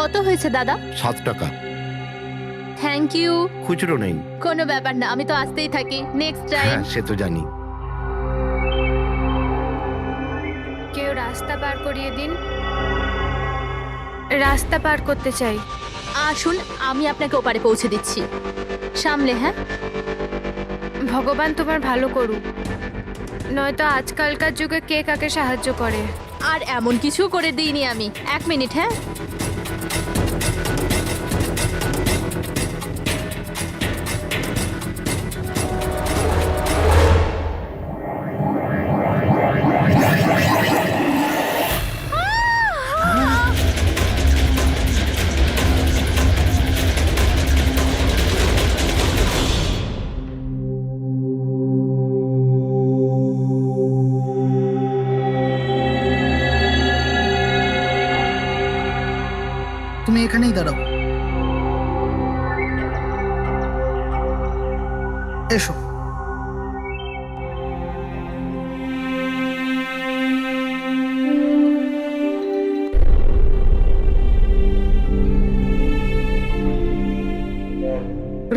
কত হয়েছে দাদা? 7 টাকা। Thank you. খুচরো নেই। কোনো ব্যাপার না, আমি তো আসতেই থাকি। Next time. হ্যাঁ, সে তো জানি। কেউ রাস্তা পার করিয়ে দিন, রাস্তা পার করতে চাই। আসুন, আমি আপনাকে ওপারে পৌঁছে দিচ্ছি। সামলে, হ্যাঁ? ভগবান তোমার ভালো করুক, নয়তো আজকালকার যুগে কে কাকে সাহায্য করে। আর এমন কিছু করে দিইনি আমি। 1 মিনিট, হ্যাঁ? তুমি এখানেই দাঁড়াও। এসো।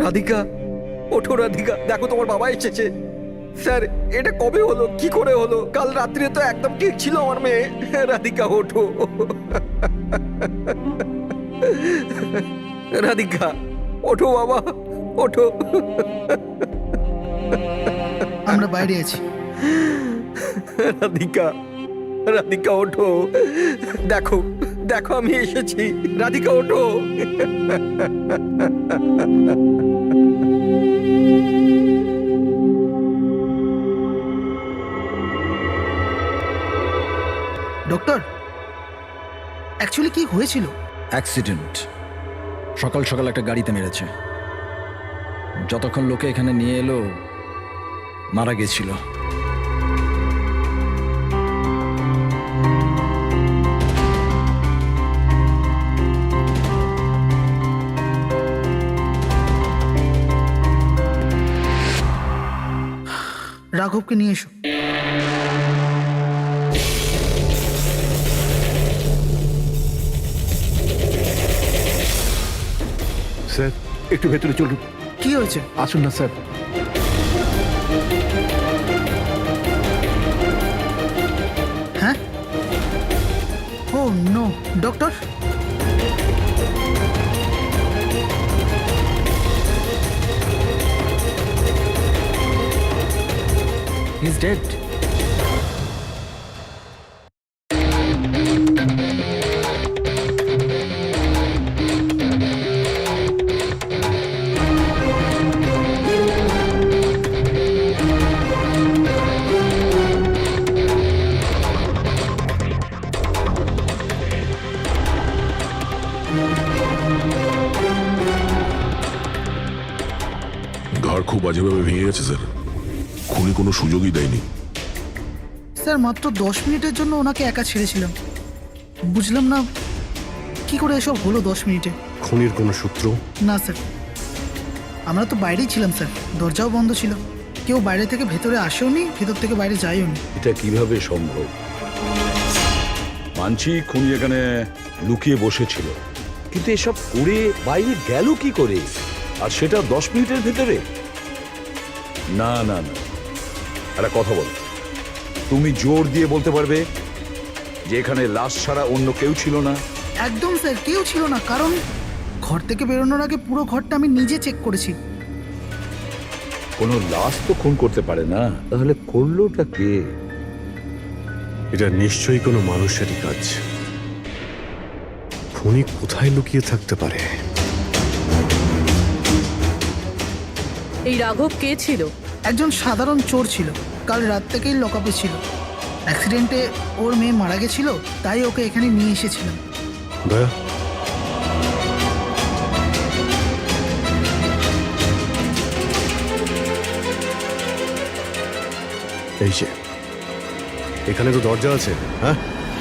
রাধিকা, ওঠো রাধিকা, দেখো তোমার বাবা এসেছে। স্যার, এটা কবে হলো, কি করে হলো? কাল রাত্রে তো একদম ঠিক ছিল আমার মেয়ে। রাধিকা ওঠো। রাধিকা ওঠো বাবা, ওঠো। আমরা বাইরে আছি। রাধিকা, রাধিকা ওঠো, দেখো দেখো আমি এসেছি। রাধিকা ওঠো। ডক্টর, অ্যাকচুয়ালি কি হয়েছিল? অ্যাক্সিডেন্ট। সকাল সকাল একটা গাড়িতে মেরেছে। যতক্ষণ লোকে এখানে নিয়ে এলো মারা গেছিল। রাঘবকে নিয়ে এসো। স্যার, একটু ভেতরে চলুন। কি হয়েছে? আসুন না স্যার। হ্যাঁ? Oh no, doctor. He is dead. ঘর খুব বাজেভাবে ভেঙে গেছে স্যার। খুনি কোনো সুযোগই দেয়নি। স্যার, মাত্র 10 মিনিটের জন্য ওনাকে একা ছেড়েছিলাম। বুঝলাম না কি করে এসব হলো 10 মিনিটে। খুনির কোনো সূত্র? না স্যার, আমরা তো বাইরেই ছিলাম স্যার, দরজাও বন্ধ ছিল। কেউ বাইরে থেকে ভেতরে আসেওনি, ভেতর থেকে বাইরে যায়ওনি। এটা কিভাবে সম্ভব? মানছি খুনি এখানে লুকিয়ে বসেছিল, কিন্তু এসব করে বাইরে গেল কি করে, আর সেটা 10 মিনিটের ভেতরে? না না না, একটা কথা বলো, তুমি জোর দিয়ে বলতে পারবে যে এখানে লাশ ছাড়া অন্য কেউ ছিল না? একদম স্যার, কেউ ছিল না। কারণ ঘর থেকে বেরোনোর আগে পুরো ঘরটা আমি নিজে চেক করেছি। কোনো লাশ তো খুন করতে পারে না, তাহলে করলোটা কে? এটা নিশ্চয়ই কোনো মানুষেরই কাজ। খুনি কোথায় লুকিয়ে থাকতে পারে? এই রাঘব কে ছিল? একজন সাধারণ চোর ছিল, কাল রাত থেকেই লকআপে ছিল। অ্যাক্সিডেন্টে ওর মেয়ে মারা গেছিল, তাই ওকে এখানে নিয়ে এসেছিলাম। দয়া, এই যে এখানে তো দরজা আছে। হ্যাঁ,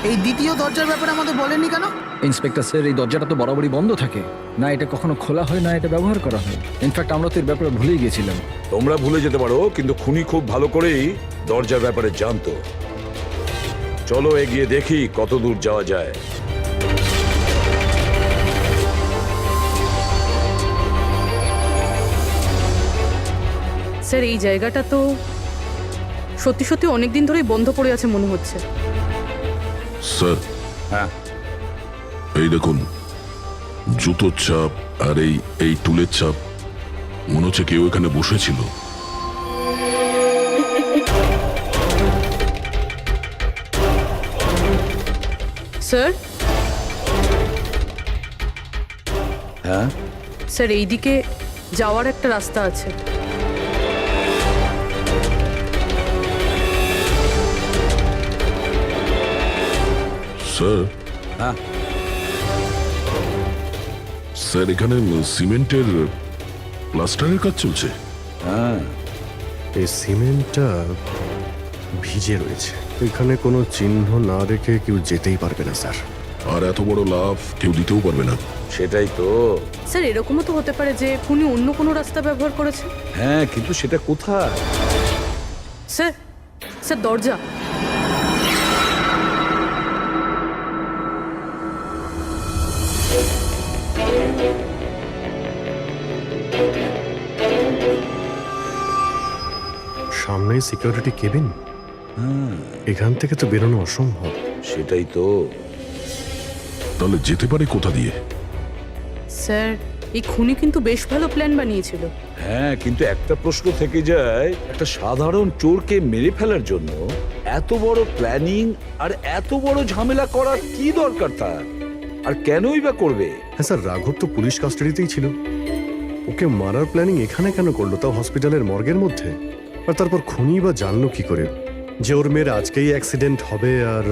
এই দ্বিতীয় দরজার ব্যাপারে আমাদের বলেননি কেন? ইন্সপেক্টর স্যার, এই দরজাটা তো বরাবরই বন্ধ থাকে না, এটা কখনো খোলা হয় না, এটা ব্যবহার করা হয়। ইনফ্যাক্ট আমরা তো এর ব্যাপারে ভুলেই গেছিলাম। তোমরা ভুলে যেতে পারো, কিন্তু খুনি খুব ভালো করেই দরজার ব্যাপারে জানতো। চলো এগিয়ে দেখি কত দূর যাওয়া যায়। স্যার এই জায়গাটা তো সত্যি সত্যি অনেক দিন ধরেই বন্ধ পড়ে আছে মনে হচ্ছে। স্যার হ্যাঁ এই দেখুন, জুতোর চাপ আর এই টুলের চাপ, মনে হচ্ছে কেউ এখানে বসেছিল। স্যার হ্যাঁ স্যার এইদিকে যাওয়ার একটা রাস্তা আছে। স্যার হ্যাঁ স্যার এখানে সিমেন্টের প্লাস্টারের কাজ চলছে। হ্যাঁ এই সিমেন্টটা ভিজে রয়েছে, এখানে কোনো চিহ্ন না রেখে কেউ যেতেই পারবে না স্যার। আর এত বড় লাভ কেউ দিতেও পারবে না। সেটাই তো। স্যার এরকমও তো হতে পারে যে উনি অন্য কোনো রাস্তা ব্যবহার করেছে। হ্যাঁ কিন্তু সেটা কোথায়? স্যার স্যার দরজা। সামনেই সিকিউরিটি কেবিন, এখান থেকে তো বেরোনো অসম্ভব। সেটাই তো। তাহলে যেতে পারে কোথা দিয়ে? স্যার এই খুনি কিন্তু বেশ ভালো প্ল্যান বানিয়েছিল। হ্যাঁ কিন্তু একটা প্রশ্ন থেকে যায়, একটা সাধারণ চোরকে মেরে ফেলার জন্য এত বড় প্ল্যানিং আর এত বড় ঝামেলা করার কি দরকার তার? আর কেনই বা করবে? হ্যাঁ স্যার, রাঘব তো পুলিশ কাস্টাডিতেই ছিল, ওকে মারার প্ল্যানিং এখানে কেন করলো, তাও হসপিটালের মর্গের মধ্যে? আর তারপর খুনি বা জানলো কি করে যে ওর মেয়ের আজকেই অ্যাক্সিডেন্ট হবে আর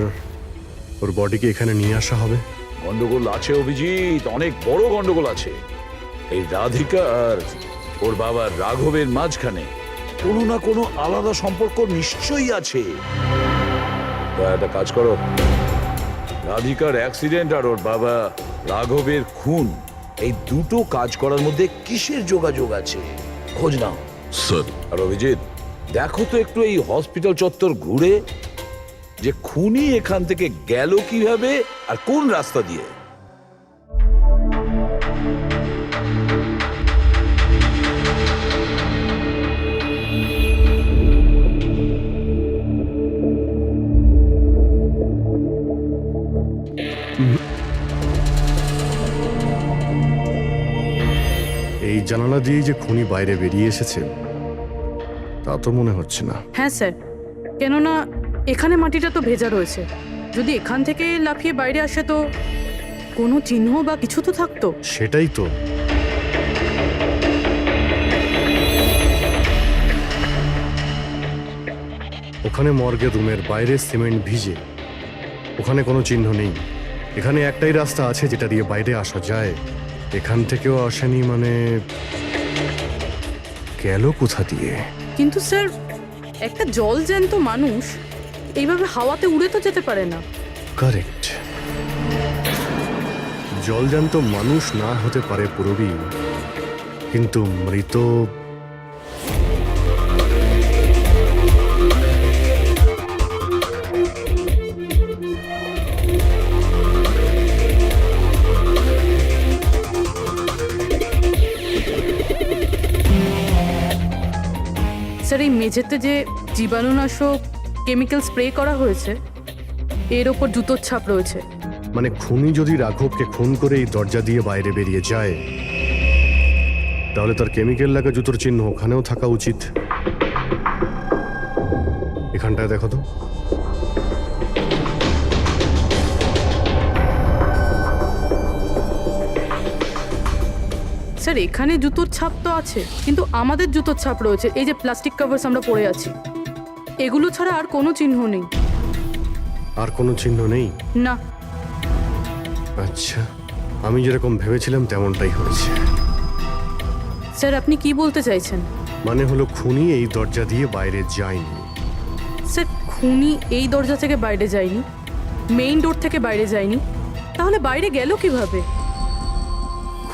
ওর বডিকে এখানে নিয়ে আসা হবে? গন্ডগোল আছে অভিজিৎ, অনেক বড় গন্ডগোল আছে। এই রাধিকা আর ওর বাবা রাঘবের মাঝখানে কোনো না কোনো আলাদা সম্পর্ক নিশ্চয়ই আছে। তা একটা কাজ করো, রাধিকার অ্যাক্সিডেন্ট আর ওর বাবা রাঘবের খুন, এই দুটো কাজ করার মধ্যে কিসের যোগাযোগ আছে খোঁজ নাও। স্যার আর অভিজিৎ দেখো তো একটু এই হসপিটাল চত্বর ঘুরে যে খুনি এখান থেকে গেল কিভাবে আর কোন রাস্তা দিয়ে। এই জানালা দিয়েই যে খুনি বাইরে বেরিয়ে এসেছে তা তো মনে হচ্ছে না। হ্যাঁ স্যার, কেননা এখানে মাটিটা তো ভেজা রয়েছে, যদি এখান থেকে লাফিয়ে বাইরে আসে তো কোনো চিহ্ন বা কিছু তো থাকতো। সেটাই তো। ওখানে মর্গের রুমের বাইরে সিমেন্ট ভিজে, ওখানে কোনো চিহ্ন নেই। এখানে একটাই রাস্তা আছে যেটা দিয়ে বাইরে আসা যায়, এখান থেকেও আসেনি, মানে গেল কোথা দিয়ে? কিন্তু স্যার একটা জল জ্যান্ত মানুষ এইভাবে হাওয়াতে উড়ে তো যেতে পারে না। কারেক্ট, জলজান্ত মানুষ না হতে পারে পুরবী, কিন্তু মৃত স্যার এই মেঝেতে যে জীবাণুনাশক কেমিক্যাল স্প্রে করা হয়েছে এর ওপর জুতোর ছাপ রয়েছে। মানে খুনি যদি রাঘবকে খুন করে এই দরজা দিয়ে বাইরে বেরিয়ে যায় তাহলে তার কেমিক্যাল লাগা জুতোর চিহ্ন ওখানেও থাকা উচিত। এখানটায় দেখো তো। স্যার এখানে জুতোর ছাপ তো আছে, কিন্তু আমাদের জুতোর ছাপ রয়েছে এই যে প্লাস্টিক কভার্স আমরা পরে আছি, এগুলো ছাড়া আর কোনো চিহ্ন নেই। আর কোনো চিহ্ন নেই? না। আচ্ছা, আমি যেরকম ভেবেছিলাম তেমনটাই হয়েছে। স্যার আপনি কি বলতে চাইছেন? মানে হলো খুনি এই দরজা দিয়ে বাইরে যায়নি। স্যার খুনি এই দরজা থেকে বাইরে যায়নি, মেইন ডোর থেকে বাইরে যায়নি, তাহলে বাইরে গেল কিভাবে?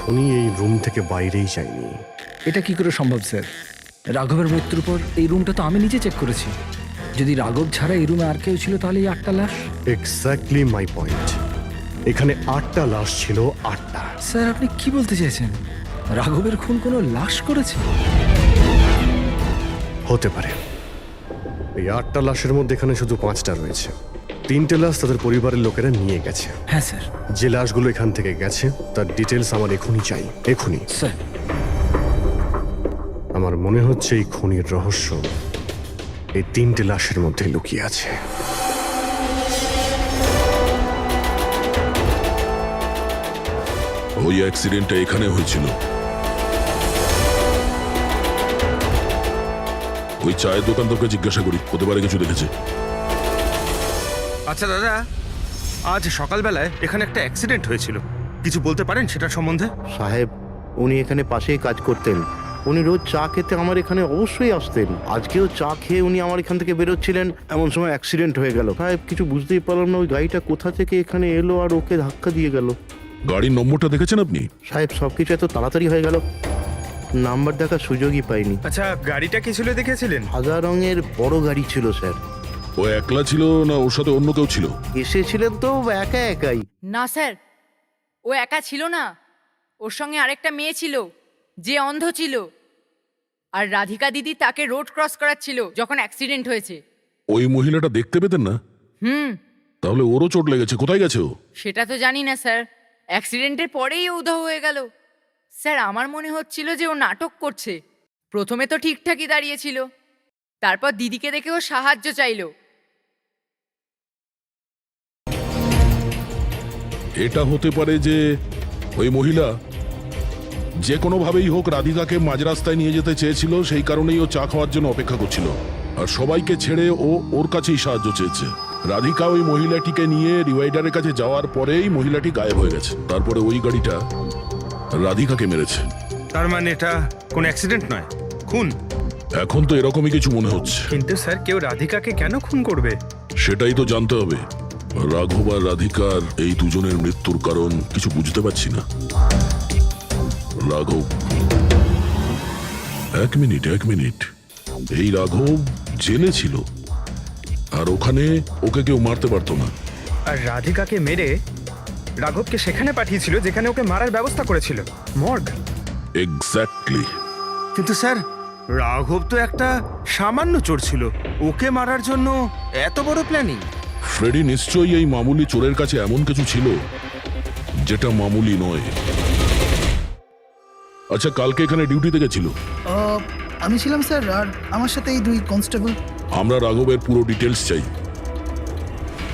খুনি এই রুম থেকে বাইরেই যায়নি। এটা কি করে সম্ভব স্যার? রাঘবের মৃত্যুর পর এই রুমটা তো আমি নিজে চেক করেছি। যদি রাঘব ছাড়া এই রুমে আর কেউ ছিল তাহলে এই 8টা লাশ। Exactly my point. এখানে 8টা লাশ ছিল, 8টা। স্যার আপনি কি বলতে চাইছেন? রাঘবের খুন কোনো লাশ করেছে? হতে পারে। এই 8টা লাশের মধ্যে এখানে শুধু 5টা রয়েছে। 3টে লাশ তাদের পরিবারের লোকেরা নিয়ে গেছে। হ্যাঁ স্যার। যে লাশগুলো এখান থেকে গেছে তার ডিটেলস আমার এখনই চাই, এখনই। স্যার, আমার মনে হচ্ছে এই খুনির রহস্য এই 3টে লাশের মধ্যে লুকিয়ে আছে। ওই অ্যাক্সিডেন্টটা এখানে হয়েছিল। ওই চায়ের দোকানদারকে জিজ্ঞাসা করি, হতে পারে কিছু দেখেছে। আচ্ছা দাদা, আজ সকালবেলায় এখানে একটা অ্যাক্সিডেন্ট হয়েছিল, কিছু বলতে পারেন সেটার সম্বন্ধে? সাহেব, উনি এখানে পাশেই কাজ করতেন। উনি রোজ চা খেতে আমার এখানে অবশ্যই আসতেন। আজকেও চা খেয়ে উনি আমার এখান থেকে বেরোচ্ছিলেন, এমন সময় অ্যাক্সিডেন্ট হয়ে গেল। সাহেব, কিছু বুঝতেই পারলাম না ওই গাড়িটা কোথা থেকে এখানে এলো আর ওকে ধাক্কা দিয়ে গেল। গাড়ির নম্বরটা দেখেছেন আপনি? সাহেব, সবকিছু এত তাড়াতাড়ি হয়ে গেল, নাম্বার দেখার সুযোগই পাইনি। আচ্ছা, গাড়িটা কি ছিল দেখেছিলেন? সাদা রঙের বড় গাড়ি ছিল স্যার। ও একলা ছিল না ওর সাথে অন্য কেউ ছিল? এসেছিলেন তো একা একাই। না স্যার, ও একা ছিল না, ওর সঙ্গে আরেকটা মেয়ে ছিল যে অন্ধ ছিল, আর রাধিকা দিদি তাকে রোড ক্রস করাচ্ছিল যখন অ্যাক্সিডেন্ট হয়েছে। ওই মহিলাটা দেখতে পেতেন না? তাহলে ওরও চোট লেগেছে। কোথায় গেছে ও? সেটা তো জানি না স্যার, অ্যাক্সিডেন্টের পরেই ও উধাও হয়ে গেল। স্যার, আমার মনে হচ্ছিল যে ও নাটক করছে। প্রথমে তো ঠিকঠাকই দাঁড়িয়েছিল, তারপর দিদিকে দেখে ও সাহায্য চাইলো। এটা হতে পারে যে ওই মহিলা যে কোনোভাবেই হোক রাধিকাকে মাঝ রাস্তায় নিয়ে যেতে চেয়েছিল, সেই কারণেই ও চা খাওয়ার জন্য অপেক্ষা করছিল, আর সবাইকে ছেড়ে ও ওর কাছেই সাহায্য চেয়েছে। রাধিকা ওই মহিলাটিকে নিয়ে ডিভাইডারের কাছে যাওয়ার পরেই মহিলাটি গায়েব হয়ে গেছে। তারপরে ওই গাড়িটা রাধিকাকে মেরেছে। তার মানে এটা কোন অ্যাক্সিডেন্ট নয়, খুন? এখন তো এরকমই কিছু মনে হচ্ছে। কিন্তু স্যার, কেউ রাধিকাকে কেন খুন করবে? সেটাই তো জানতে হবে। রাঘব আর রাধিকার এই দুজনের মৃত্যুর কারণ কিছু বুঝতে পারছি না। রাঘব, এক মিনিট, এই রাঘব জেলে ছিল, আর ওখানে ওকে কেউ মারতে পারতো না। আর রাধিকাকে মেরে রাঘবকে সেখানে পাঠিয়েছিল যেখানে ওকে মারার ব্যবস্থা করেছিল, মর্গ। এক্স্যাক্টলি। কিন্তু স্যার, রাঘব তো একটা সামান্য চোর ছিল, ওকে মারার জন্য এত বড় প্ল্যানিং? ফ্রেডি নিশ্চয়ই এই মামুলি চোরের কাছে এমন কিছু ছিল যেটা মামুলি নয়। আচ্ছা, কালকে এখানে ডিউটিতে গেছিল? আমি ছিলাম স্যার, আর আমার সাথে এই 2 কনস্টেবল। আমরা রাঘবের পুরো ডিটেলস চাই।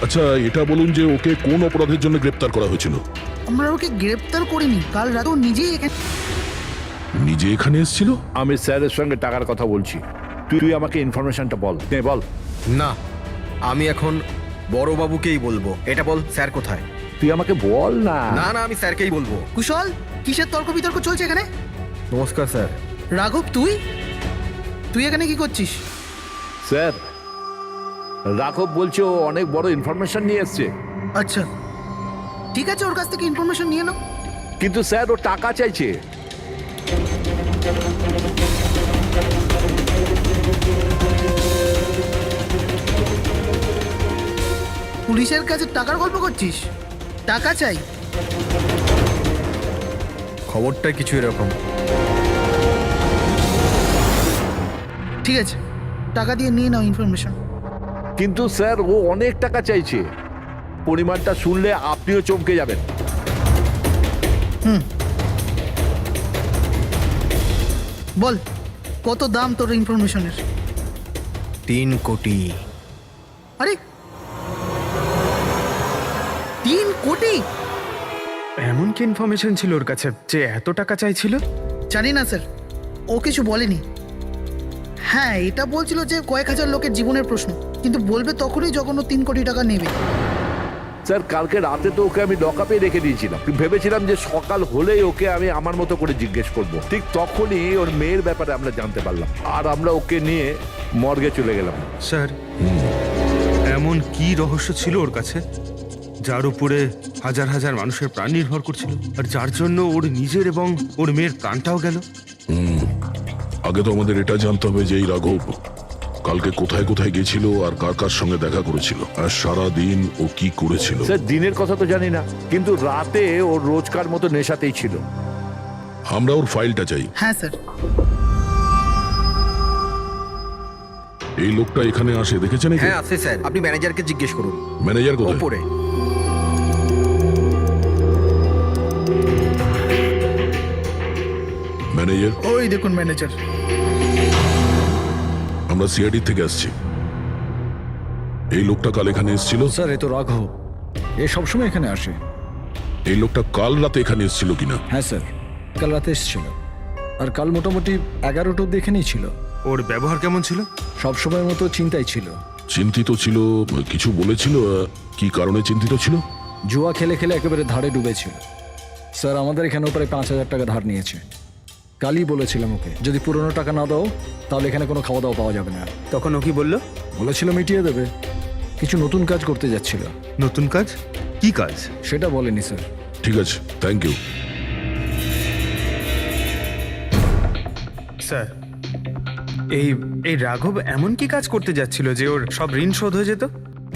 আচ্ছা, এটা বলুন যে ওকে কোন অপরাধের জন্য গ্রেপ্তার করা হয়েছিল? আমরা ওকে গ্রেপ্তার করিনি, কাল রাতেও নিজে এখানে এসেছিল। আমি স্যারের সঙ্গে টাকার কথা বলছি, তুই আমাকে ইনফরমেশনটা বল। বল। না, আমি এখন বড়বাবুকেই বলবো। এটা বল, স্যার কোথায়? তুই আমাকে বল না। না, আমি স্যারকেই বলবো। কুশল, কিসের তর্ক বিতর্ক চলছে এখানে? নমস্কার স্যার। রাঘব, তুই এখানে কি করছিস? স্যার, রাঘব বলছে ও অনেক বড় ইনফরমেশন নিয়ে এসছে। আচ্ছা, ঠিক আছে, ওর কাছ থেকে ইনফরমেশন নিয়ে নাও। কিন্তু স্যার, ও টাকা চাইছে। পুলিশের কাছে টাকার গল্প করছিস? টাকা চাই? খবরটা কিছু এরকম। ঠিক আছে, টাকা দিয়ে নিয়ে নাও ইনফরমেশন। কিন্তু স্যার, ও অনেক টাকা চাইছে। পরিমাণটা শুনলে আপনিও চমকে যাবেন। বল, কত দাম তোর ইনফরমেশনের? 3 কোটি। আরে, 3 কোটি? এমন কি ইনফরমেশন ছিল ওর কাছে যে এত টাকা চাইছিল? জানি না স্যার, ও কিছু বলেনি। হ্যাঁ, এটা বলছিল যে কয়েক হাজার লোকের জীবনের প্রশ্ন, কিন্তু বলবে তখনই যখন ও 3 কোটি টাকা নেবে। স্যার, কালকে রাতে তো ওকে আমি লকআপে রেখে দিয়েছিলাম। ভেবেছিলাম যে সকাল হলেই ওকে আমি আমার মতো করে জিজ্ঞেস করব। ঠিক তখনই ওর মেয়ের ব্যাপারে আমরা জানতে পারলাম, আর আমরা ওকে নিয়ে মর্গে চলে গেলাম। স্যার, এমন কি রহস্য ছিল ওর কাছে যার উপরে হাজার হাজার মানুষের প্রাণ নির্ভর করছিল, আর যার জন্য ওর নিজের এবং ওর মেয়ের প্রাণটাও গেল? আগে তো আমাদের এটা জানতে হবে যে এই রাঘব কালকে কোথায় কোথায় গেছিল আর কার কার সঙ্গে দেখা করেছিল, আর সারা দিন ও কি করেছিল। স্যার, দিনের কথা তো জানি না, কিন্তু রাতে ওর রোজকার মতো নেশাতেই ছিল। আমরা ওর ফাইলটা চাই। হ্যাঁ স্যার। এই লোকটা এখানে আসে দেখেছেন নাকি? হ্যাঁ আছে স্যার, আপনি ম্যানেজারকে জিজ্ঞেস করুন। ম্যানেজার কোথায়? ওপরে। ম্যানেজার, ওই দেখুন ম্যানেজার। আমরা সিআইডি থেকে আসছি। এই লোকটা কাল এখানে এসেছিল? স্যার এ তো রাঘব, এ সবসময় এখানে আসে। এই লোকটা কাল রাতে এখানে এসেছিল কিনা? হ্যাঁ স্যার, কাল রাতে এসেছিল। আর কাল মোটামুটি 11টা অব্দি এখানেই ছিল। ওর ব্যবহার কেমন ছিল? সবসময়ের মতো চিন্তায় ছিল। চিন্তিত ছিল? কিছু বলেছিল? কি কারণে চিন্তিত ছিল? জুয়া খেলে খেলে একেবারে ধারে ডুবেছিল। স্যার আমাদের এখানেও প্রায় 5,000 টাকা ধার নিয়েছে। কালই বলেছিলাম ওকে, যদি পুরনো টাকা না দাও তাহলে এখানে কোনো খাওয়া দাওয়া পাওয়া যাবে না। তখন ও কি বললো? বলেছিল মিটিয়ে দেবে। কিছু নতুন কাজ করতে যাচ্ছিল। নতুন কাজ? কি কাজ? সেটা বলেনি স্যার। ঠিক আছে, থ্যাংক ইউ। স্যার এই এই রাঘব এমন কি কাজ করতে যাচ্ছিল যে ওর সব ঋণ শোধ হয়ে যেত?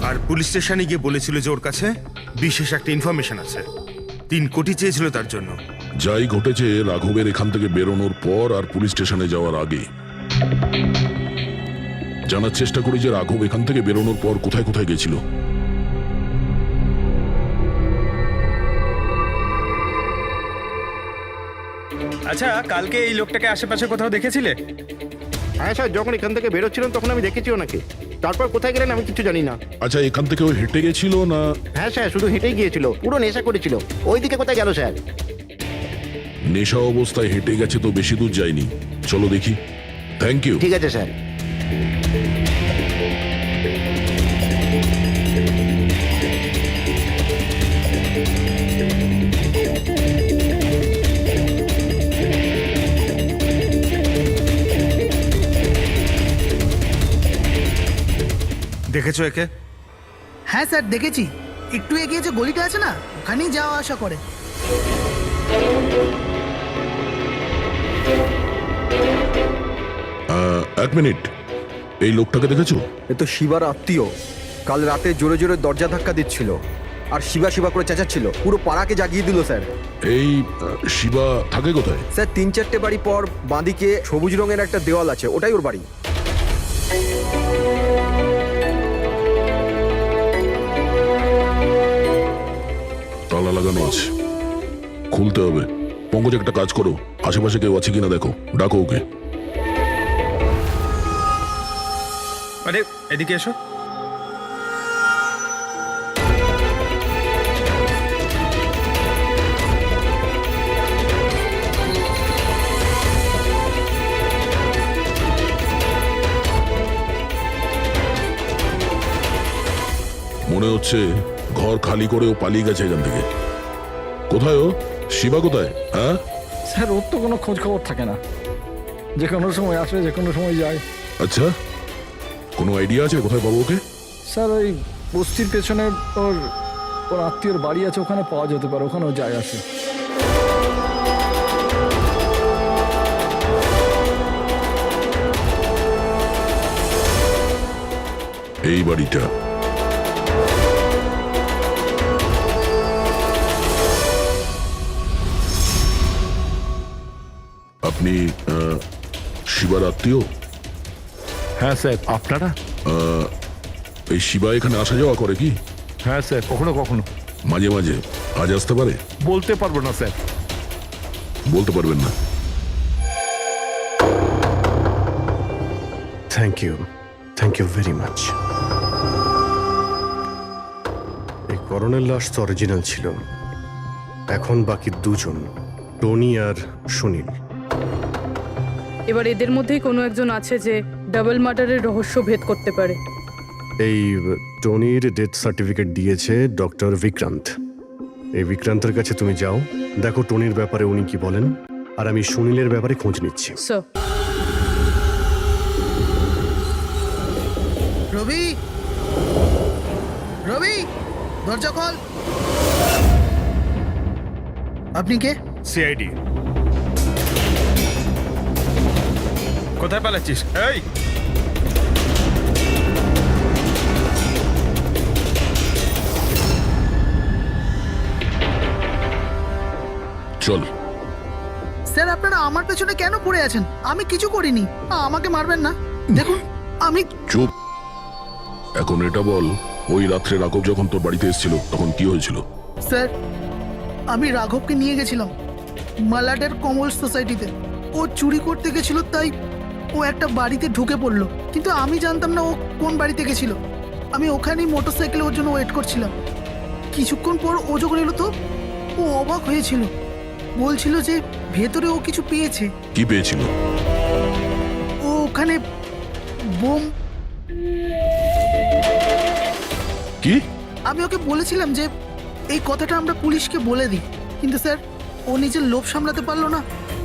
আর পুলিশ স্টেশনে গিয়ে বলেছিল যে ওর কাছে বিশেষ একটা ইনফরমেশন আছে। 3 কোটি চেয়েছিল তার জন্য। যাই ঘটেছে রাঘবের এখান থেকে বেরোনোর পর আর পুলিশ স্টেশনে যাওয়ার আগে জানার চেষ্টা করি যে রাঘব এখান থেকে বেরোনোর পর কোথায় কোথায় গেছিল। আচ্ছা, কালকে এই লোকটাকে আশেপাশে কোথাও দেখেছিলে? হ্যাঁ স্যার, যখন এখান থেকে বেরোচ্ছিলাম তখন আমি দেখেছি ওনাকে। তারপর কোথায় গেলেন আমি কিছু জানি না। আচ্ছা, এখান থেকে ও হেঁটে গেছিল না? হ্যাঁ স্যার, শুধু হেঁটেই গিয়েছিল, পুরো নেশা করেছিল। ওইদিকে কোথায় গেল স্যার? নেশা অবস্থায় হেঁটে গেছে তো বেশি দূর যায়নি। চলো দেখি। Thank you. ঠিক আছে স্যার। দেখেছো একে? হ্যাঁ স্যার দেখেছি, একটু এগিয়ে যে গলিটা আছে না, ওখানেই যাওয়া আসা করে। এক মিনিট, এই লোকটাকে দেখেছো? এ তো শিবার আত্মীয়। কাল রাতে জোরে জোরে দরজা ধাক্কা দিচ্ছিল আর শিবা শিবা করে চেঁচাচ্ছিল, পুরো পাড়াকে জাগিয়ে দিল স্যার। এই শিবা থাকে কোথায়? স্যার 3-4টে বাড়ি পর বাঁদিকে সবুজ রঙের একটা দেওয়াল আছে, ওটাই ওর বাড়ি। তালা লাগানো আছে, খুলতে হবে। পঙ্কজ একটা কাজ করো, আশেপাশে কেউ আছে কিনা দেখো, ডাকো ওকে। আরে এদিকে এসো। মনে হচ্ছে ঘর খালি করে ও পালিয়ে গেছে এখান থেকে। কোথায় ও? শিবা কোথায়? হ্যাঁ স্যার ওর তো কোনো খোঁজ খবর থাকে না, যে কোনো সময় আসে যে কোনো সময় যায়। আচ্ছা, কোনো আইডিয়া আছে কোথায় পাবো ওকে? স্যার ওই বস্তির পেছনে ওর ওর আত্মীয়র বাড়ি আছে, ওখানে পাওয়া যেতে পারে, ওখানেও যায় আসে। এই বাড়িটা। আপনি শিবার আত্মীয়? হ্যাঁ স্যার। আপনারা? এই শিবা এখানে আসা যাওয়া করে কি? হ্যাঁ স্যার, কখনো কখনো। মাঝে মাঝে। আজ আসতে পারে? বলতে পারবো না স্যার। বলতে পারবেন না? Thank you very much. এই করণের লাশ তো অরিজিনাল ছিল। এখন বাকি দুজন, টনি আর সুনীল। এবার এদের মধ্যেই কোনো একজন আছে যে ডাবল মার্ডারের রহস্য ভেদ করতে পারে। এই টনির ডেথ সার্টিফিকেট দিয়েছে ডক্টর বিক্রান্ত। এই বিক্রান্তের কাছে তুমি যাও, দেখো টনির ব্যাপারে উনি কি বলেন, আর আমি সুনীলের ব্যাপারে খোঁজ নিচ্ছি। স্যার। রবি, রবি, দরজা খোল। আপনি কে? সিআইডি। কোথায় পালাচ্ছিস? এই চল। স্যার আপনারা আমার পেছনে কেন পড়ে আছেন? আমি কিছু করিনি, আমাকে মারবেন না। দেখুন আমি চুপ। এখন এটা বল, ওই রাত্রে রাঘব যখন তোর বাড়িতে এসেছিল তখন কি হয়েছিল? স্যার, আমি রাঘবকে নিয়ে গেছিলাম মালাডের কমল সোসাইটিতে। ও চুরি করতে গেছিল, তাই ও একটা বাড়িতে ঢুকে পড়লো, কিন্তু আমি জানতাম না ও কোন বাড়িতে গেছিল। আমি ওখানেই মোটরসাইকেলে ওর জন্য ওয়েট করছিলাম। কিছুক্ষণ পর ও যখন এলো তো ও অবাক হয়েছিল, বলছিল যে ভেতরে ও কিছু পেয়েছে। কি পেয়েছিল? ও ওখানে বোম। কি? আমি ওকে বলেছিলাম যে এই কথাটা আমরা পুলিশকে বলে দিই, কিন্তু স্যার ও নিজের লোভ সামলাতে পারলো না,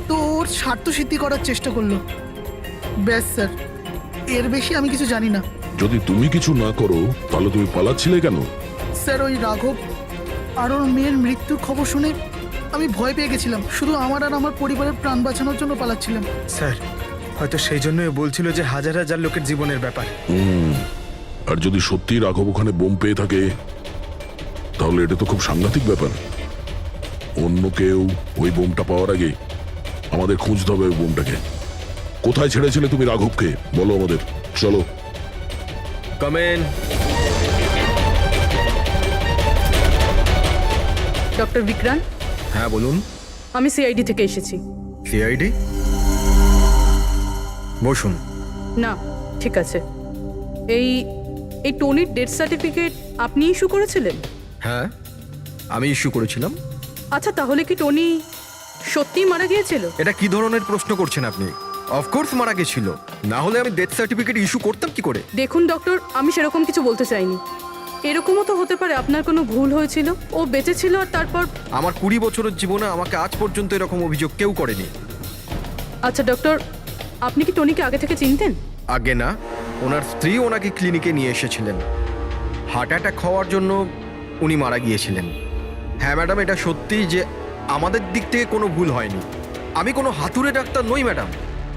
তো ওর স্বার্থ সিদ্ধি করার চেষ্টা করলো। ব্যাস স্যার, এর বেশি আমি কিছু জানি না। যদি তুমি কিছু না করো তাহলে তুমি পালাচ্ছিলে কেন? স্যার, ওই রাঘব আর ওর মেয়ের মৃত্যুর খবর শুনে আমি ভয় পেয়ে গেছিলাম। শুধু আমার আর আমার পরিবারের প্রাণ বাঁচানোর জন্য পালাচ্ছিলাম। স্যার, হয়তো সেই জন্যই বলছিল যে হাজার হাজার লোকের জীবনের ব্যাপার। আর যদি সত্যি রাঘব ওখানে বোম পেয়ে থাকে তাহলে এটা তো খুব সাংঘাতিক ব্যাপার। অন্য কেউ ওই বোমটা পাওয়ার আগে আমাদের খুঁজতে হবে ওই বোমটাকে। কোথায় ছেড়েছিলে তুমি রাঘবকে বলো আমাদের। চলো। কমেন। ডক্টর বিক্রান্ত, হ্যাঁ বলুন। আমি সিআইডি থেকে এসেছি। সিআইডি? বসুন। না, ঠিক আছে। এই এই টনির ডেথ সার্টিফিকেট আপনি ইস্যু করেছিলেন? হ্যাঁ, আমি ইস্যু করেছিলাম। আচ্ছা, তাহলে কি টনি সত্যিই মারা গিয়েছিল? এটা কি ধরনের প্রশ্ন করছেন আপনি? অফকোর্স মারা গেছিল, না হলে আমি ডেথ সার্টিফিকেট ইস্যু করতাম কি করে? দেখুন ডক্টর, আমি সেরকম কিছু বলতে চাইনি। এরকমও তো হতে পারে আপনার কোনো ভুল হয়েছিল, ও বেঁচে ছিল আর তারপর। আমার 20 বছরের জীবনে আমাকে আজ পর্যন্ত এরকম অভিযোগ কেউ করেনি। আচ্ছা ডক্টর, আপনি কি টনিকে আগে থেকে চিনতেন? আগে না, ওনার স্ত্রী ওনাকে ক্লিনিকে নিয়ে এসেছিলেন। হার্ট অ্যাটাক হওয়ার জন্য উনি মারা গিয়েছিলেন। হ্যাঁ ম্যাডাম, এটা সত্যি যে আমাদের দিক থেকে কোনো ভুল হয়নি। আমি কোনো হাতুড়ে ডাক্তার নই ম্যাডাম।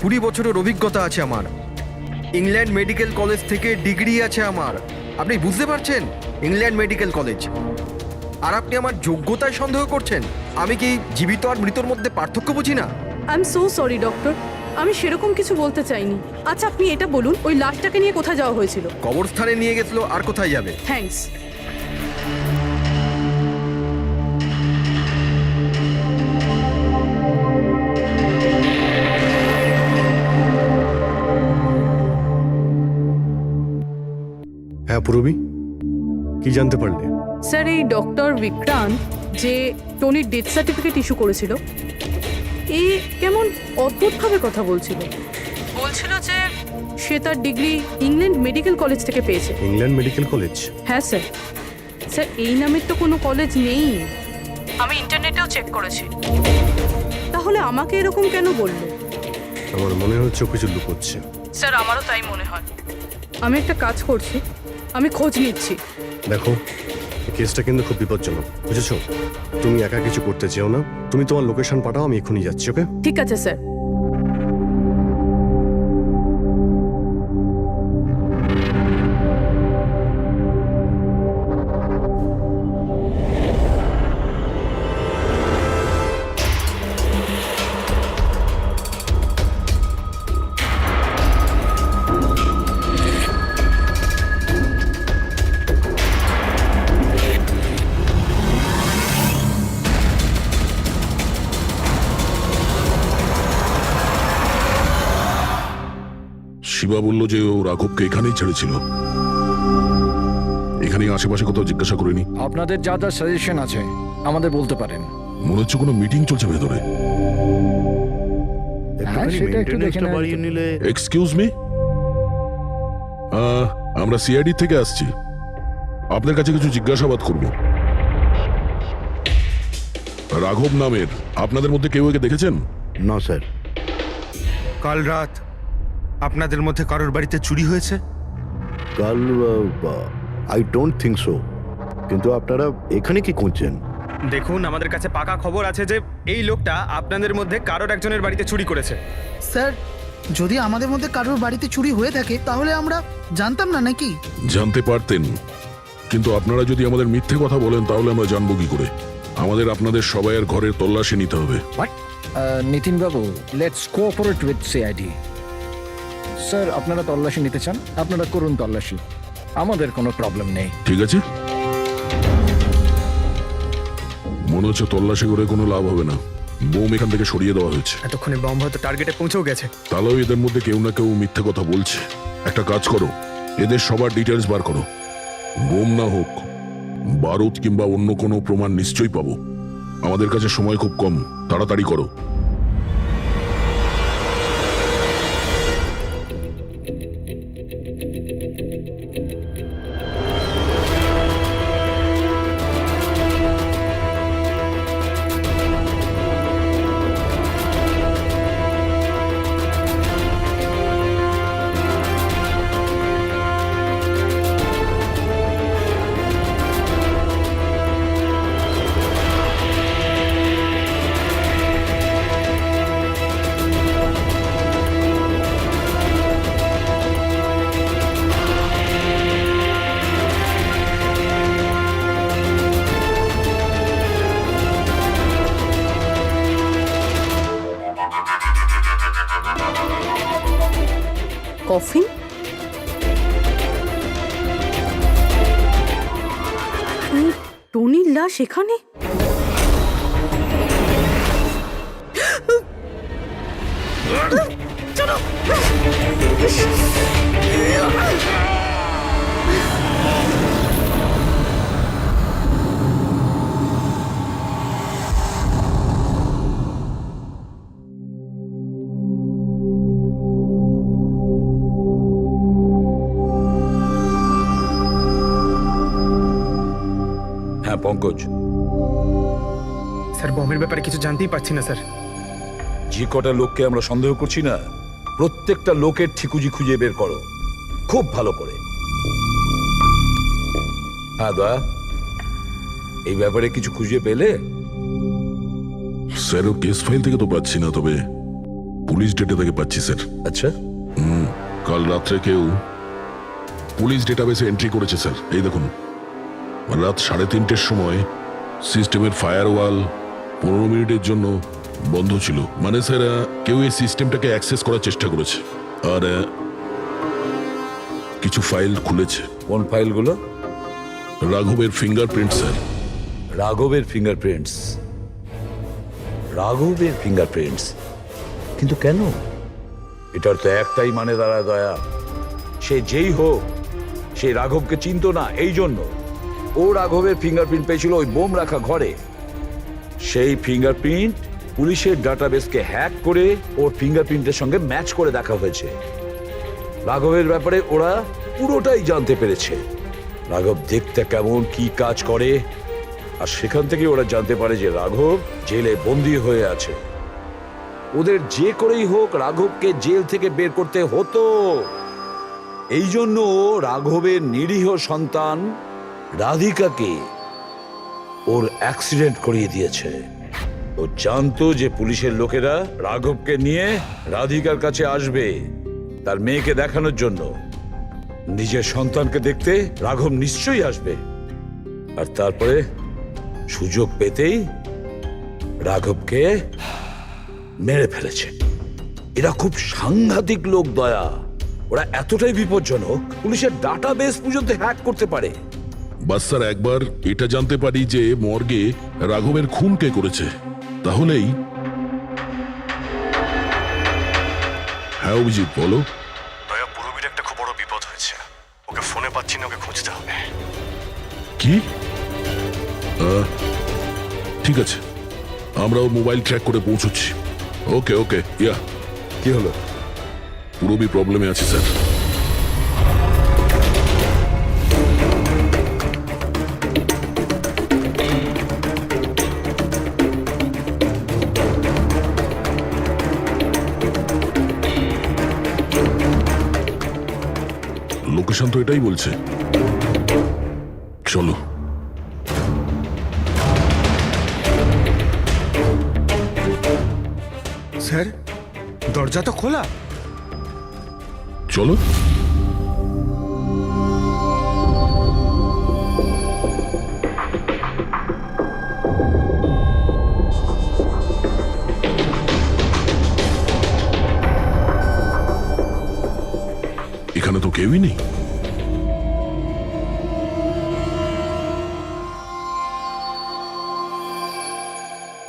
20 বছরের অভিজ্ঞতা আছে আমার। ইংল্যান্ড মেডিকেল কলেজ থেকে ডিগ্রি আছে আমার। আপনি বুঝতে পারছেন? England medical college. আর আপনি আমার যোগ্যতায় সন্দেহ করছেন? আমি কি জীবিত আর মৃতর মধ্যে পার্থক্য বুঝি না? I am so sorry doctor, আমি সেরকম কিছু বলতে চাইনি। আচ্ছা, আপনি এটা বলুন, ওই লাশটাকে নিয়ে কোথায় যাওয়া হয়েছিল? কবরস্থানে নিয়ে গেছিল, আর কোথায় যাবে? থ্যাঙ্কস। হ্যাঁ পূরবী, কি জানতে পারলে? স্যার, এই ডক্টর বিক্রান্ত যে টনির ডেথ সার্টিফিকেট ইস্যু করেছিল, এ কেমন অদ্ভুতভাবে কথা বলছিল। বলছিল যে সে তার ডিগ্রি ইংল্যান্ড মেডিকেল কলেজ থেকে পেয়েছে। England medical college? হ্যাঁ স্যার। স্যার, এই নামের তো কোনো কলেজ নেই, আমি ইন্টারনেটেও চেক করেছি। তাহলে আমাকে এরকম কেন বললো? আমার মনে হচ্ছে ও কিছু লুকোচ্ছে। স্যার, আমারও তাই মনে হয়। আমি একটা কাজ করছি, আমি খোঁজ নিচ্ছি। দেখো, এই কেসটা কিন্তু খুব বিপজ্জনক, বুঝেছো? তুমি একা কিছু করতে চেও না। তুমি তোমার লোকেশন পাঠাও, আমি এক্ষুনি যাচ্ছি। ওকে? ঠিক আছে স্যার। শিবা বলল যে ও রাঘবকে এখানেই ছেড়েছিল। এখানেই আশেপাশে কোথাও জিজ্ঞাসা করিনি? আপনাদের যা যা সাজেশন আছে আমাদের বলতে পারেন। মনে হচ্ছে কোনো মিটিং চলছে ভেতরে। একটুখানি সেটা একটু দেখে মেইনটেনেন্সটা নেওয়া বাড়িয়ে যেত। নিলে। এক্সকিউজ মি, আমরা সিআইডি থেকে আসছি। আপনার কাছে কিছু জিজ্ঞাসাবাদ করব। রাঘব নামের আপনাদের মধ্যে কেউ একে দেখেছেন? না স্যার। কাল রাত আপনাদের মধ্যে কারোর বাড়িতে চুরি হয়েছে? কাল আই ডোন্ট থিঙ্ক সো। কিন্তু আপনারা এখানে কি করছেন? দেখুন, আমাদের কাছে পাকা খবর আছে যে এই লোকটা আপনাদের মধ্যে কারোর একজনের বাড়িতে চুরি করেছে। স্যার, যদি আমাদের মধ্যে কারোর বাড়িতে চুরি হয়ে থাকে তাহলে আমরা জানতাম না নাকি? জানতে পারতেন, কিন্তু আপনারা যদি আমাদের মিথ্যে কথা বলেন তাহলে আমরা জানবো কি করে? আমাদের আপনাদের সবাইয়ের ঘরের তল্লাশি নিতে হবে। নিতিন বাবু, let's cooperate with CID. Sir আপনারা তল্লাশি নিতে চান, আপনারা করুন তল্লাশি, আমাদের কোনো প্রবলেম নেই। ঠিক আছে, মনে হচ্ছে তল্লাশি করে কোনো লাভ হবে না। বোম এখান থেকে সরিয়ে দেওয়া হয়েছে। এতক্ষণে বম হয়তো টার্গেটে পৌঁছেও গেছে। তাহলেও এদের মধ্যে কেউ না কেউ মিথ্যে কথা বলছে। একটা কাজ করো, এদের সবার ডিটেলস বার করো। বোম না হোক, বারুদ কিংবা অন্য কোনো প্রমাণ নিশ্চয়ই পাবো। আমাদের কাছে সময় খুব কম, তাড়াতাড়ি করো। কফিন? টনির লাশ এখানে? হ্যাঁ পঙ্কজ, স্যার বমের ব্যাপারে কিছু জানতেই পারছি না স্যার। যে কটা লোককে আমরা সন্দেহ করছি না, প্রত্যেকটা লোকের ঠিকুজি খুঁজে বের করো খুব ভালো করে। হ্যাঁ দয়া, এই ব্যাপারে কিছু খুঁজে পেলে? স্যার ও কেস ফাইল থেকে তো পাচ্ছি না, তবে পুলিশ ডেটা থেকে পাচ্ছি স্যার। আচ্ছা, কাল রাত্রে কেউ পুলিশ ডেটাবেসে এন্ট্রি করেছে স্যার। এই দেখুন, রাত 3:30-র সময় সিস্টেমের ফায়ারওয়াল 15 মিনিটের জন্য বন্ধ ছিল। মানে স্যার কেউ এই সিস্টেমটাকে অ্যাক্সেস করার চেষ্টা করেছে আর কিছু ফাইল খুলেছে। কোন ফাইলগুলো? রাঘবের ফিঙ্গারপ্রিন্ট স্যার। রাঘবের ফিঙ্গারপ্রিন্টস? রাঘবের ফিঙ্গারপ্রিন্টস? কিন্তু কেন? এটার তো একটাই মানে দাঁড়ায় দয়া, সে যেই হোক সেই রাঘবকে চিনতো না, এই জন্য ও রাঘবের ফিঙ্গারপ্রিন্ট পেয়েছিল ওই বোম রাখা ঘরে। সেই ফিঙ্গারপ্রিন্ট পুলিশের ডাটাবেসকে হ্যাক করে ওর ফিঙ্গারপ্রিন্টের সঙ্গে ম্যাচ করে দেখা হয়েছে। রাঘবের ব্যাপারে ওরা পুরোটাই জানতে পেরেছে, রাঘব দেখতে কেমন, কি কাজ করে, আর সেখান থেকে ওরা জানতে পারে যে রাঘব জেলে বন্দী হয়ে আছে। ওদের যে করেই হোক রাঘবকে জেল থেকে বের করতে হতো। এই জন্য রাঘবের নিরীহ সন্তান রাধিকাকে ওর অ্যাক্সিডেন্ট করিয়ে দিয়েছে। ও জানতো যে পুলিশের লোকেরা রাঘবকে নিয়ে রাধিকার কাছে আসবে তার মেয়েকে দেখানোর জন্য। নিজের সন্তানকে দেখতে রাঘব নিশ্চয়ই আসবে, আর তারপরে সুযোগ পেতেই রাঘবকে মেরে ফেলেছে। এরা খুব সাংঘাতিক লোক দয়া, ওরা এতটাই বিপজ্জনক পুলিশের ডাটাবেস পর্যন্ত হ্যাক করতে পারে। বাস স্যার একবার এটা জানতে পারি যে মর্গে রাঘবের খুন কে করেছে, তাহলেই। হ্যাঁ অভিজিৎ বলো। দয়া, পুরবীর একটা খুব বড় বিপদ হয়েছে, ওকে ফোনে পাচ্ছি না, ওকে খুঁজতে হবে। কি? ঠিক আছে, আমরা ওর মোবাইল ট্র্যাক করে পৌঁছচ্ছি। ওকে ওকে। ইয়া, কি হলো? পুরবী প্রবলেমে আছে স্যার। লোকেশন তো এটাই বলছে। চলো। স্যার দরজা তো খোলা। চলো।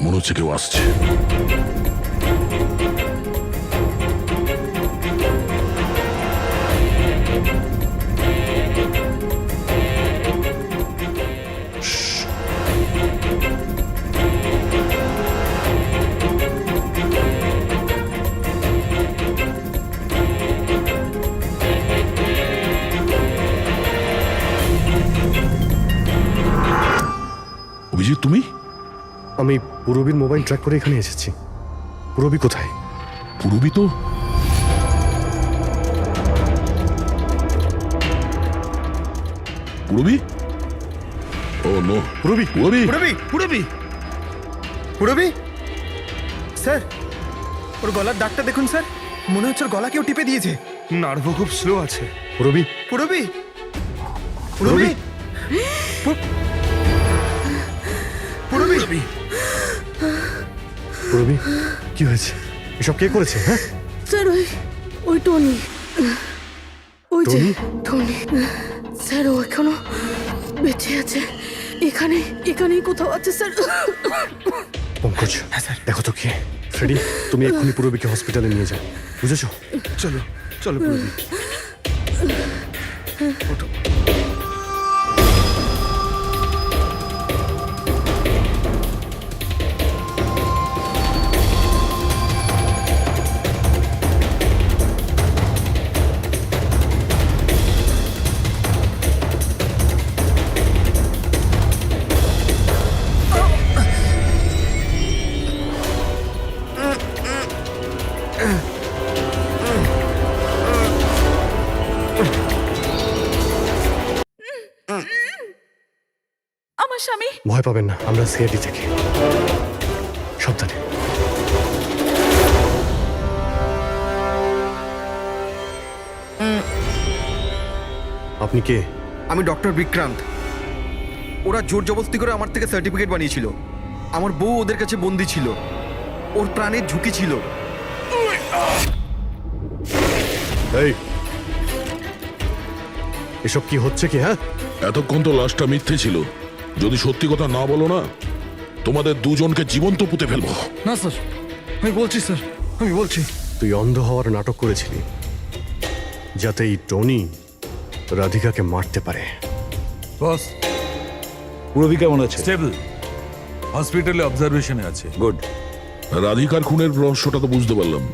মনে হচ্ছে কেউ আসছে। অভিজিৎ, তুমি? আমি পুরবীর মোবাইল ট্র্যাক করে এখানে এসেছি। পুরবী কোথায়? পুরবী তো পুরবী? ও নো, পুরবী, পুরবী, পুরবী পুরবী স্যার, ওর গলার দাগটা দেখুন স্যার, মনে হচ্ছে ওর গলা কেউ টিপে দিয়েছে। নার্ভও খুব স্লো আছে। পুরবী, পুরবী পুরবী পুরবী পুরবী, কি হয়েছে? এসব কে করেছে? হ্যাঁ, স্যার ওই টনি, ওই যে টনি? টনি স্যার, ও এখনো বেঁচে আছে। এখানেই কোথাও আছে স্যার। পঙ্কজ, দেখো তো কে। ফ্রেডি, তুমি এক্ষুনি পুরবীকে হসপিটালে নিয়ে যাও, বুঝেছো? চলো চলো পুরবী। আমার স্বামী। ভয় পাবেন না, আমরা সিআইডি থেকে। সাবধানে। আপনি কে? আমি ডক্টর বিক্রান্ত। ওরা জোর জবরদস্তি করে আমার থেকে সার্টিফিকেট বানিয়েছিল। আমার বউ ওদের কাছে বন্দি ছিল, ওর প্রাণের ঝুঁকি ছিল। এই, এসব কি হচ্ছে কি? হ্যাঁ, এতক্ষণ তো লাশটা মিথ্যে ছিল। যদি সত্যি কথা না বলো না, তোমাদের দুজনকে জীবন্ত পুঁতে ফেলবো। না স্যার, আমি বলছি স্যার, আমি বলছি। তুই অন্ধ হওয়ার নাটক করেছিলি যাতে এই টনি রাধিকাকে মারতে পারে। বস, পুরবী কেমন আছে? স্টেবল, হসপিটালে অবজারভেশনে আছে। গুড। রাধিকার খুনের রহস্যটা তো বুঝতে পারলাম।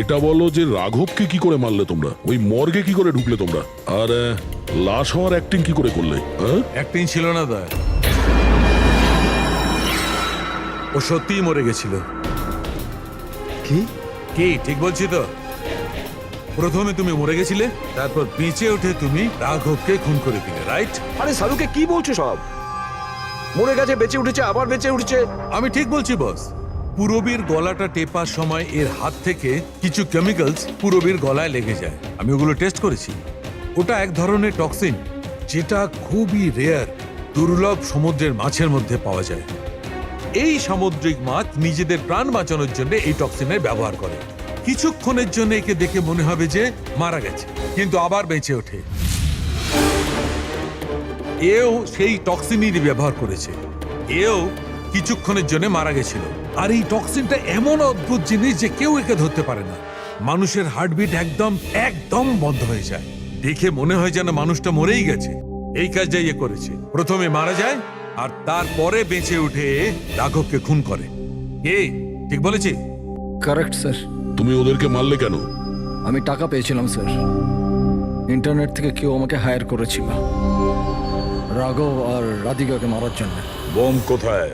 এটা বলো যে রাঘবকে কি করে মারলে তোমরা? ওই মর্গে কি করে ঢুকলে তোমরা? আর লাশ হওয়ার অ্যাক্টিং কি করে করলে? অ্যাক্টিং ছিল না দা, ও সত্যিই মরে গেছিল। কি কি ঠিক বলছি তো? প্রথমে তুমি মরে গেছিলে, তারপর বেঁচে উঠে তুমি রাঘবকে খুন করে দিলে, রাইট? আরে সালুকে কি বলছো সব? মরে গেছে, বেঁচে উঠেছে, আবার বেঁচে উঠছে। আমি ঠিক বলছি বস। পুরবীর গলাটা টেপার সময় এর হাত থেকে কিছু কেমিক্যালস পুরবীর গলায় লেগে যায়। আমি ওগুলো টেস্ট করেছি। ওটা এক ধরনের টক্সিন, যেটা খুবই রেয়ার, দুর্লভ সমুদ্রের মাছের মধ্যে পাওয়া যায়। এই সামুদ্রিক মাছ নিজেদের প্রাণ বাঁচানোর জন্য এই টক্সিনের ব্যবহার করে। কিছুক্ষণের জন্য একে দেখে মনে হবে যে মারা গেছে, কিন্তু আবার বেঁচে ওঠে। এও সেই টক্সিনই ব্যবহার করেছে। এও কিছুক্ষণের জন্য মারা গেছিল। আর এই টক্সিনটা এমন অদ্ভুত জিনিস যে কেউ একে ধরতে পারে না। মানুষের হার্টবিট একদম বন্ধ হয়ে যায়। দেখে মনে হয় যেন মানুষটা মরেই গেছে। এই কাজটাই এ করেছে। প্রথমে মারা যায় আর তারপরে বেঁচে উঠে রাঘবকে খুন করে। এই ঠিক বলেছি? Correct sir. তুমি ওদেরকে মারলে কেন? আমি টাকা পেয়েছিলাম স্যার। ইন্টারনেট থেকে কেউ আমাকে হায়ার করেছিল রাঘব আর রাধিকাকে মারার জন্য। বোম কোথায়?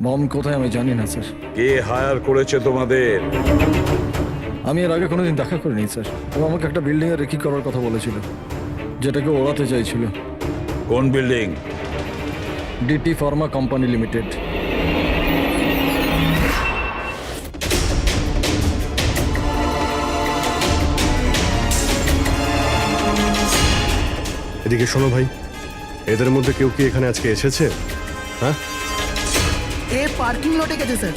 বম কোথায় আমি জানি না স্যার। কে হায়ার করেছে তোমাদের? আমি এর আগে কোনোদিন দেখা করিনি স্যার। ও আমাকে একটা বিল্ডিংয়ে রেকি করার কথা বলেছিল, যেটাকে ওড়াতে চাইছিল। কোন building? DT pharma company limited. এদিকে শোনো ভাই, এদের মধ্যে কেউ কি এখানে আজকে এসেছে? হ্যাঁ, এ পার্কিং লটে গেছে স্যার।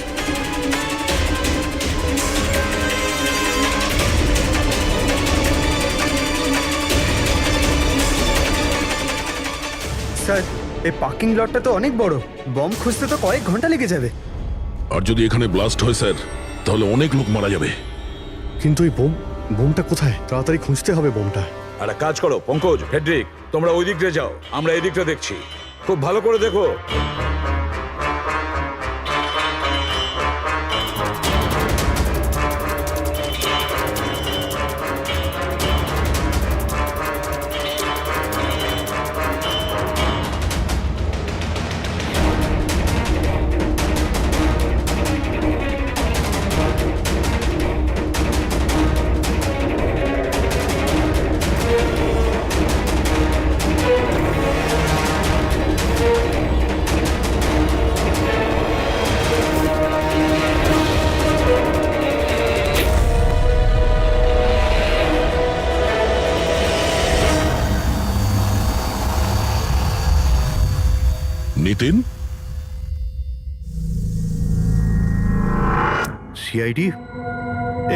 স্যার এই পার্কিং লটটা তো অনেক বড়, বম খুঁজতে তো কয়েক ঘন্টা লেগে যাবে। আর যদি এখানে ব্লাস্ট হয় স্যার, তাহলে অনেক লোক মারা যাবে। কিন্তু এই বোমটা কোথায়? তাড়াতাড়ি খুঁজতে হবে বোমটা। একটা কাজ করো পঙ্কজ, ফেডরিক, তোমরা ওই দিকটা যাও, আমরা এই দিকটা দেখছি। খুব ভালো করে দেখো। নিতিন, সিআইডি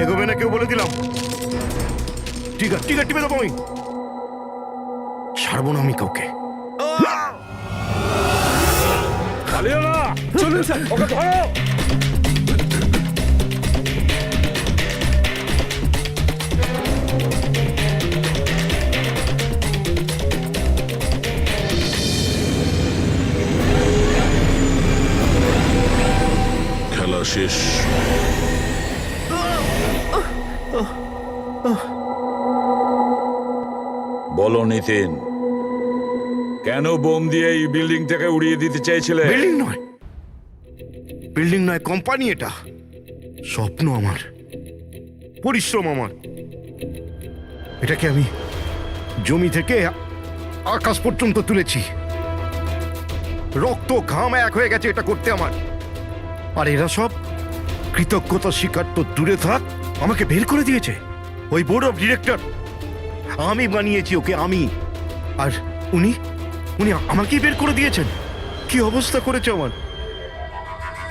এগোবে না কেউ বলে দিলাম। ঠিক আছে টিপে দেবো আমি, ছাড়বো না আমি কাউকে। পালিও না, চলুন স্যার, ওকে ধরো। খেলা শেষ। বলো নিতিন, কেন বোম দিয়ে এই বিল্ডিংটাকে উড়িয়ে দিতে চাইছিলে? বিল্ডিং নয় কোম্পানি, এটা স্বপ্ন আমার, পরিশ্রম আমার। এটাকে আমি জমি থেকে আকাশ পর্যন্ত তুলেছি, রক্ত ঘাম এক হয়ে গেছে এটা করতে আমার। আর এরা সব কৃতজ্ঞতা স্বীকার তো দূরে থাক, আমাকে বের করে দিয়েছে। ওই বোর্ড অফ ডিরেক্টর, আমি বানিয়েছি ওকে, আমি। আর উনি আমাকেই বের করে দিয়েছেন। কি অবস্থা করেছে আমার,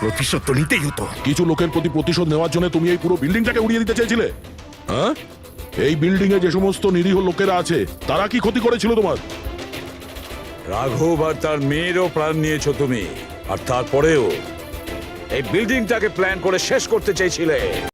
প্রতিশোধ তো নিতেই হতো। কিছু লোকের প্রতি প্রতিশোধ নেওয়ার জন্য তুমি এই পুরো বিল্ডিংটাকে উড়িয়ে দিতে চেয়েছিলে? হ্যাঁ, এই বিল্ডিং এ যে সমস্ত নিরীহ লোকেরা আছে তারা কি ক্ষতি করেছিল তোমার? রাঘব আর তার মেয়েরও প্রাণ নিয়েছো তুমি, আর তারপরেও এই বিল্ডিংটাকে প্ল্যান করে শেষ করতে চাইছিলে।